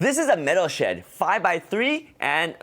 This is a metal shed, 5x3, and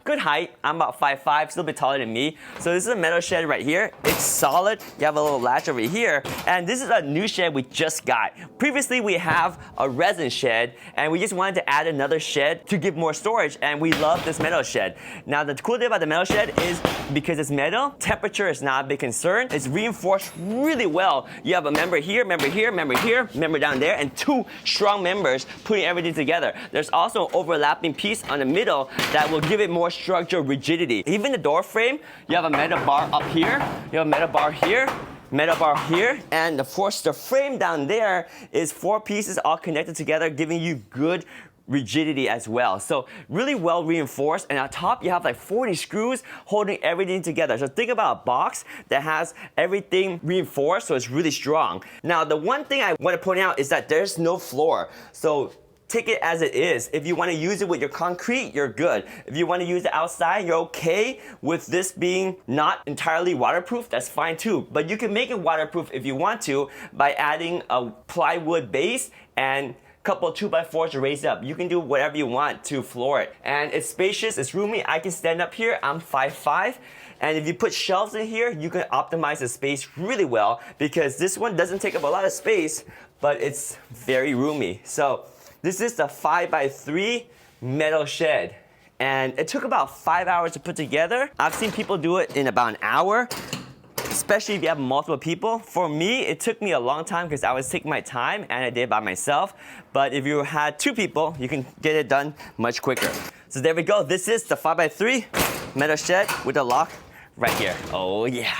good height. I'm about 5'5", still a bit taller than me. So this is a metal shed right here. It's solid. You have a little latch over here. And this is a new shed we just got. Previously, we have a resin shed, and we just wanted to add another shed to give more storage, and we love this metal shed. Now, the cool thing about the metal shed is because it's metal, temperature is not a big concern. It's reinforced really well. You have a member here, member here, member here, member down there, and two strong members putting everything together. There's also an overlapping piece on the middle that will give it more structural rigidity. Even the door frame, you have a metal bar up here, you have a metal bar here, metal bar here, and of course the frame down there is 4 pieces all connected together, giving you good rigidity as well. So really well reinforced, and on top you have like 40 screws holding everything together. So think about a box that has everything reinforced, so it's really strong. Now the one thing I want to point out is that there's no floor. So take it as it is. If you want to use it with your concrete, you're good. If you want to use it outside, you're okay with this being not entirely waterproof, that's fine too. But you can make it waterproof if you want to by adding a plywood base and couple 2x4s to raise up. You can do whatever you want to floor it. And it's spacious, it's roomy. I can stand up here, I'm 5'5". And if you put shelves in here, you can optimize the space really well because this one doesn't take up a lot of space, but it's very roomy. So this is the 5x3 metal shed. And it took about 5 hours to put together. I've seen people do it in about an hour, especially if you have multiple people. For me, it took me a long time because I was taking my time and I did it by myself. But if you had 2 people, you can get it done much quicker. So there we go. This is the 5x3 metal shed with a lock right here. Oh yeah.